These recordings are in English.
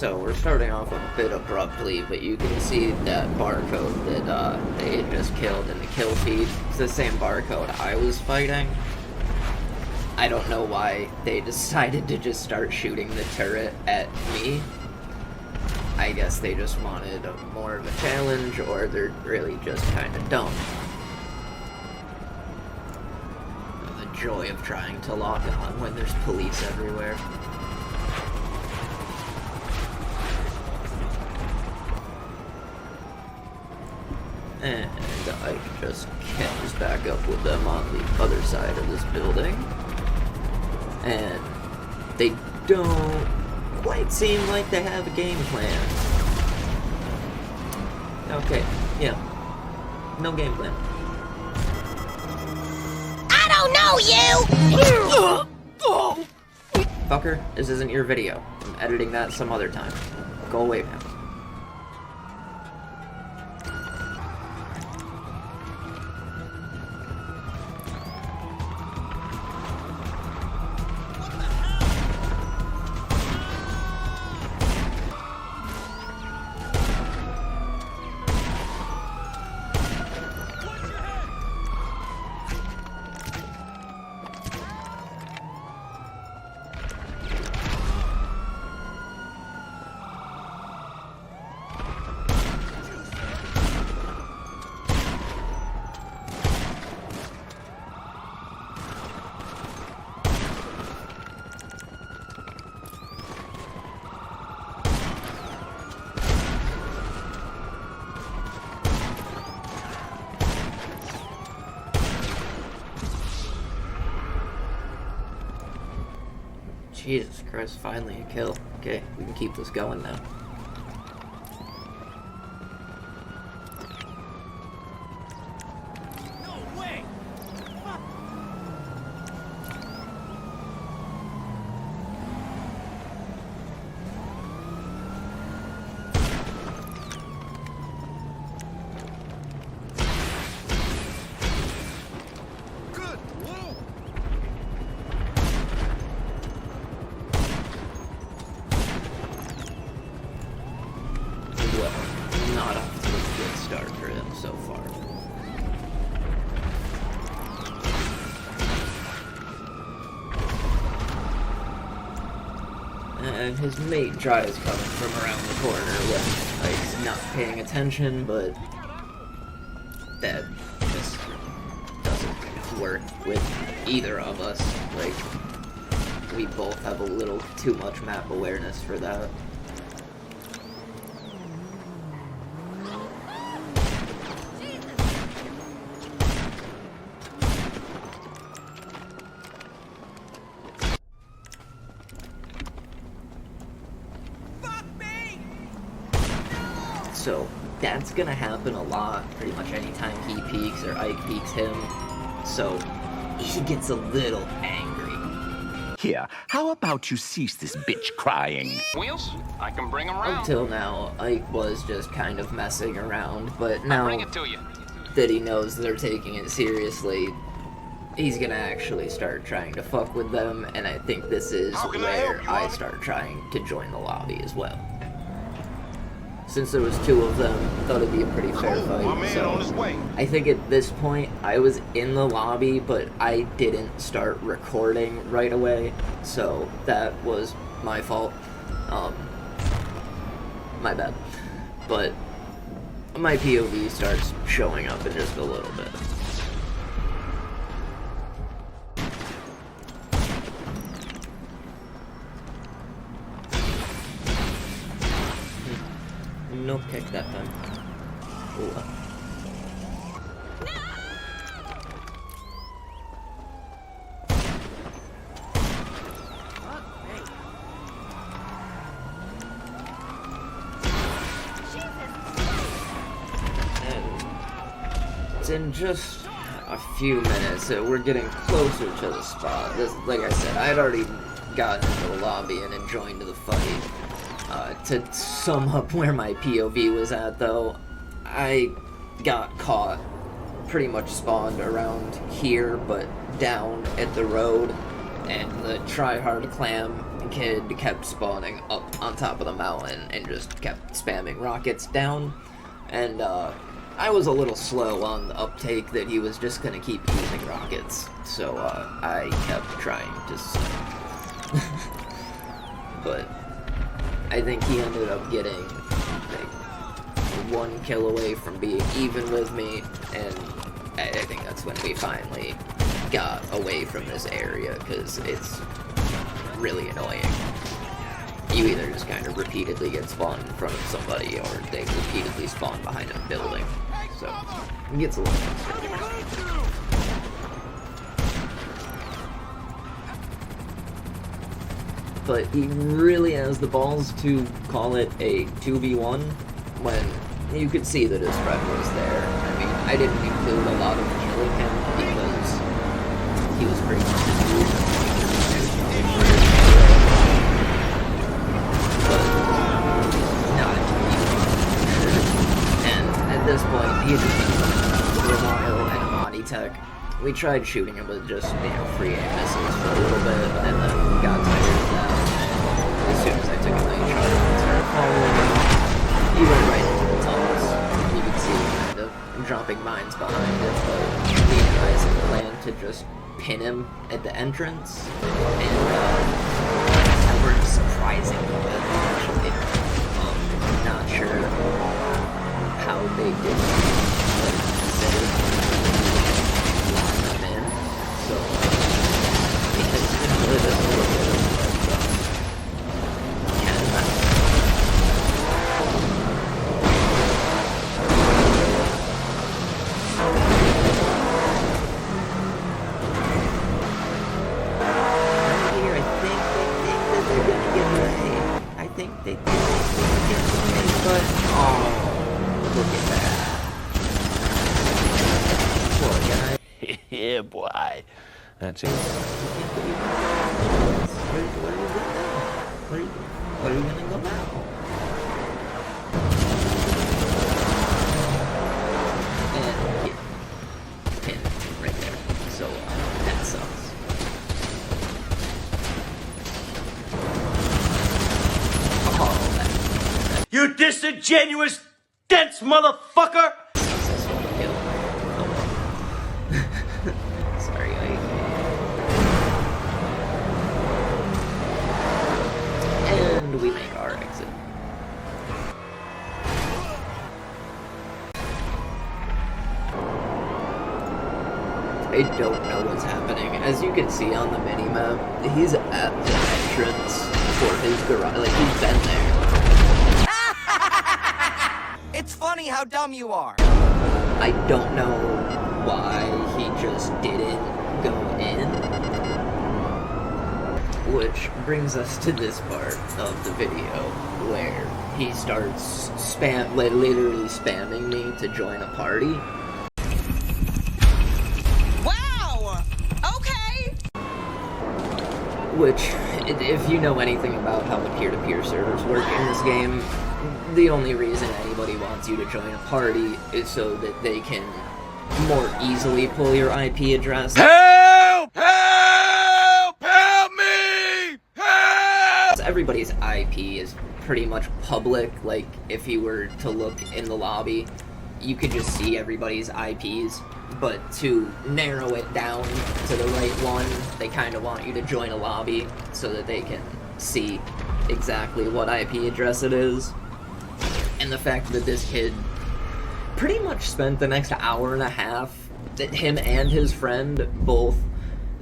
So we're starting off a bit abruptly, but you can see that barcode that they had just killed in the kill feed. It's the same barcode I was fighting. I don't know why they decided to just start shooting the turret at me. I guess they just wanted more of a challenge, or they're really just kind of dumb. The joy of trying to lock on when there's police everywhere. And I just catch back up with them on the other side of this building. And they don't quite seem like they have a game plan. Okay, yeah. No game plan. I don't know you! Fucker, this isn't your video. I'm editing that some other time. Go away now. Jesus Christ, finally a kill. Okay, we can keep this going now. No way! Good. Whoa. Well, not off to a good start for him so far. And his mate tries coming from around the corner when he's not paying attention, but that just doesn't work with either of us. Like, we both have a little too much map awareness for that. So that's gonna happen a lot, pretty much anytime he peeks or Ike peeks him. So he gets a little angry. Here, how about you cease this bitch crying? Wheels? I can bring them round. Until now, Ike was just kind of messing around, but now Bring it to you. that he knows they're taking it seriously, he's gonna actually start trying to fuck with them, and I think this is How can I where help you, I Ollie? start trying to join the lobby as well. Since there was two of them, I thought it'd be a pretty fair Oh, fight. my man So on his way. I think at this point, I was in the lobby, but I didn't start recording right away, so that was my fault. My bad. But my POV starts showing up in just a little bit. No kick that time. Ooh. And it's in just a few minutes. We're getting closer to the spot. This, like I said, I had already gotten into the lobby and had joined the fight. To sum up where my POV was at, though, I got caught, pretty much spawned around here, but down at the road, and the Tryhard clan kid kept spawning up on top of the mountain and just kept spamming rockets down, and I was a little slow on the uptake that he was just gonna keep using rockets, so I kept trying to but I think he ended up getting like 1 kill away from being even with me, and I think that's when we finally got away from this area, because it's really annoying. You either just kind of repeatedly get spawned in front of somebody, or they repeatedly spawn behind a building, so it gets a little frustrating. But he really has the balls to call it a 2v1 when you could see that his friend was there. I mean, I didn't include a lot of killing him because he was pretty much just losing. But not a 2v1. And at this point, he had just been Romano and Amani Tech. We tried shooting him with just, free aim missiles for a little bit, and then got tired of that. And as soon as I took a night shot and started following him, he went right into the tunnels. You could see him kind of dropping mines behind him, but me and Isaac planned to just pin him at the entrance, and that worked surprisingly well, actually. Not sure how they did so, it's really just a little bit right here, I think that they're gonna get away. I think they think they're gonna get away, but oh, look at that. Poor guy. Yeah, boy. That's it. Where are you gonna go now? And yeah, pin right there. So that sucks. Oh, that. You disingenuous, dense motherfucker! Sorry, and we make our exit. I don't know what's happening. As you can see on the minimap, he's at the entrance for his garage. Like, he's been there. It's funny how dumb you are. I don't know why he just didn't go in. Which brings us to this part of the video where he starts literally spamming me to join a party. Wow! Okay! Which, if you know anything about how the peer-to-peer servers work in this game, the only reason anybody wants you to join a party is so that they can more easily pull your IP address. Help! Help! Help me! Help! Everybody's IP is pretty much public. Like, if you were to look in the lobby, you could just see everybody's IPs. But to narrow it down to the right one, they kind of want you to join a lobby so that they can see exactly what IP address it is. And the fact that this kid pretty much spent the next hour and a half, that him and his friend both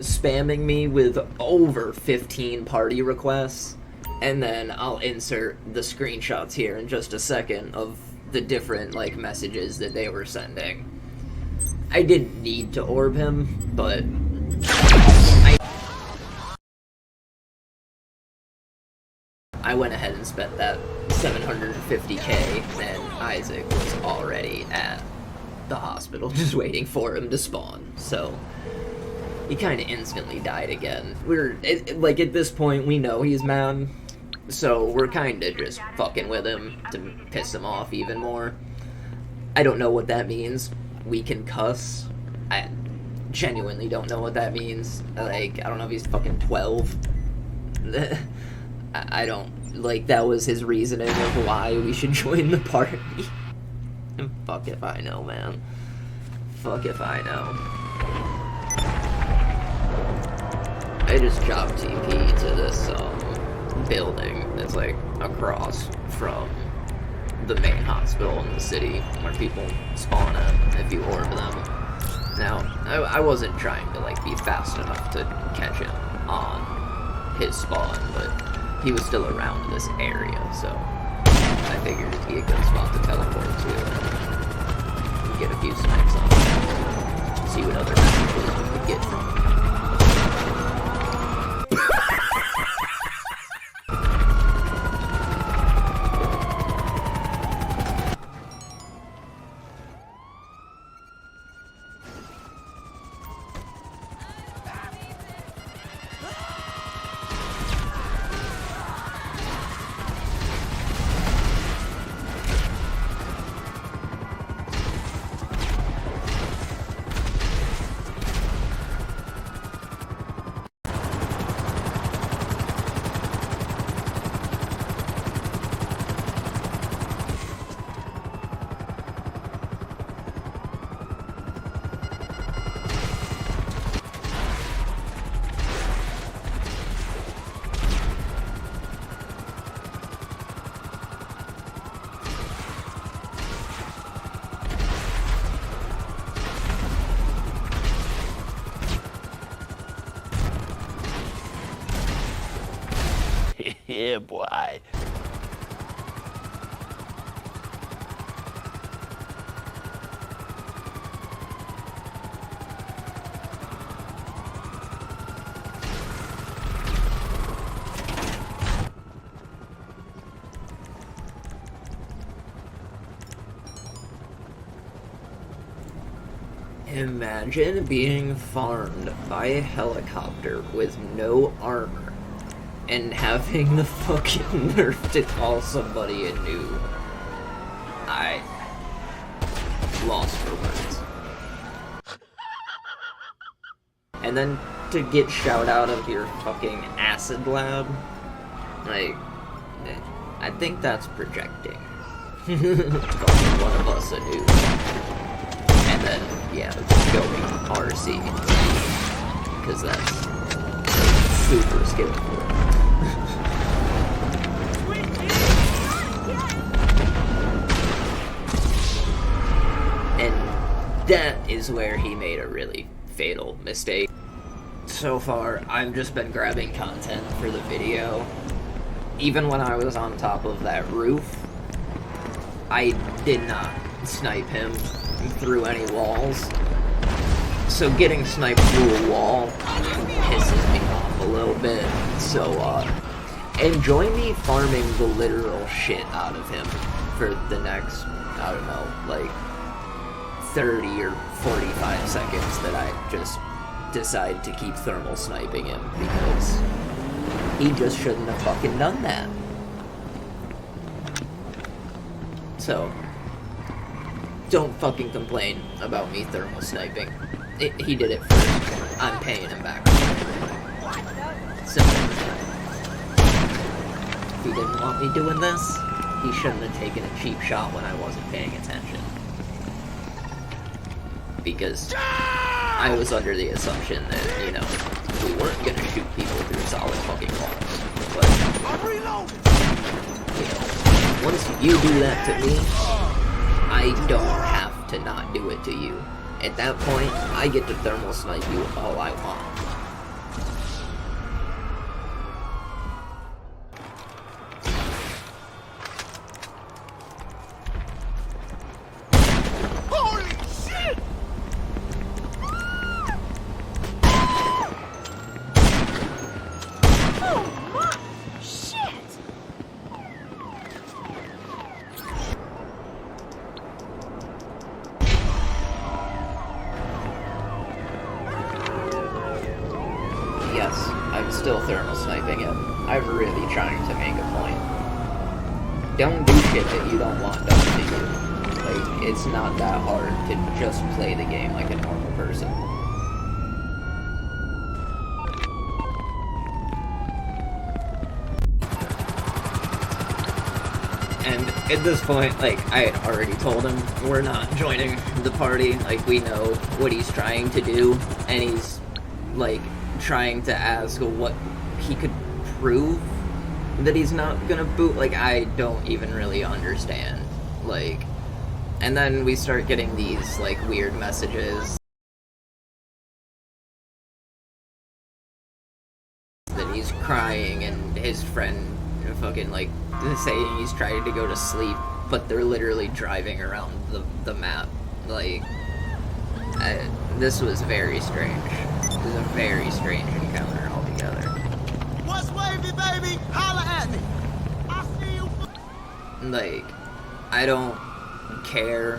spamming me with over 15 party requests, and then I'll insert the screenshots here in just a second of the different, like, messages that they were sending. I didn't need to orb him, but I went ahead and spent that 750k, and Isaac was already at the hospital just waiting for him to spawn, so he kind of instantly died again. Like, at this point, we know he's mad, so we're kind of just fucking with him to piss him off even more. I don't know what that means. We can cuss. I genuinely don't know what that means. Like, I don't know if he's fucking 12. I don't, like, that was his reasoning of why we should join the party. Fuck if I know, man. Fuck if I know. I just jobbed TP to this, building that's, like, across from the main hospital in the city where people spawn at if you orb them. Now, I wasn't trying to, like, be fast enough to catch him on his spawn, but he was still around this area, so I figured it'd be a good spot to teleport to and get a few snipes on him. See what other messages we could get from him. Yeah, boy. Imagine being farmed by a helicopter with no armor and having the fucking nerve to call somebody a noob. I lost for words. And then to get shout out of your fucking acid lab, like, I think that's projecting. Calling one of us a noob. And then, yeah, going RC. Because that's super skillful. And that is where he made a really fatal mistake. So far, I've just been grabbing content for the video. Even when I was on top of that roof, I did not snipe him through any walls. So getting sniped through a wall pisses me off a little bit. So, enjoy me farming the literal shit out of him for the next, I don't know, like 30 or 45 seconds that I just decide to keep thermal sniping him, because he just shouldn't have fucking done that. So, don't fucking complain about me thermal sniping. He did it first. I'm paying him back. Simple as that. If he didn't want me doing this, he shouldn't have taken a cheap shot when I wasn't paying attention. Because I was under the assumption that, you know, we weren't gonna shoot people through solid fucking walls. But, you know, once you do that to me, I don't have to not do it to you. At that point, I get to thermal snipe you all I want. Yes, I'm still thermal sniping him. I'm really trying to make a point. Don't do shit that you don't want done to you. Like, it's not that hard to just play the game like a normal person. And at this point, like, I had already told him we're not joining the party. Like, we know what he's trying to do, and he's, like, trying to ask what he could prove that he's not gonna boot. Like, I don't even really understand. Like, and then we start getting these, like, weird messages that he's crying, and his friend fucking, like, saying he's trying to go to sleep, but they're literally driving around the map. Like, this was very strange. It was a very strange encounter altogether. What's wavy, baby? Holla at me. I see you. Like, I don't care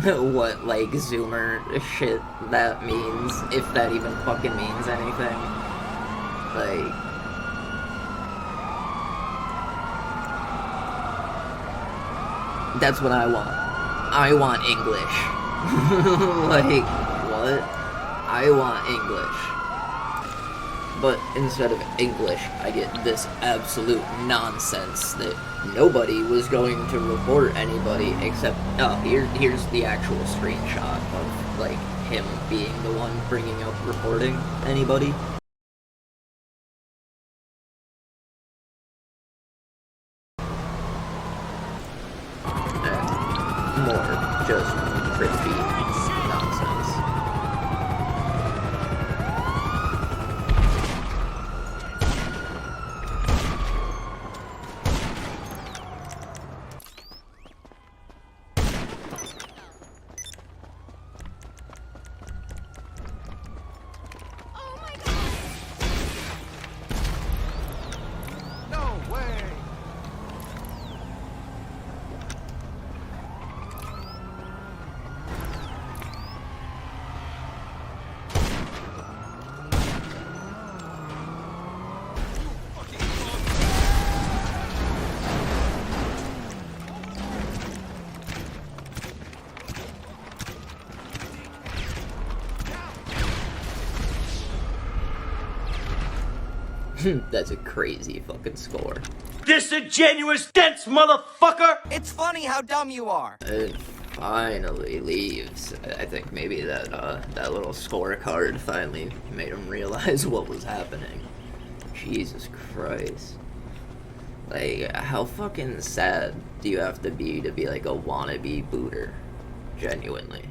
what, like, Zoomer shit that means, if that even fucking means anything. Like, that's what I want. I want English. Like, what? I want English. But instead of English, I get this absolute nonsense that nobody was going to report anybody except, oh, here's the actual screenshot of, like, him being the one bringing up reporting anybody. More just crispy nonsense. No way. That's a crazy fucking score. Disingenuous, dense motherfucker! It's funny how dumb you are. It finally leaves. I think maybe that that little scorecard finally made him realize what was happening. Jesus Christ. Like, how fucking sad do you have to be like a wannabe booter? Genuinely.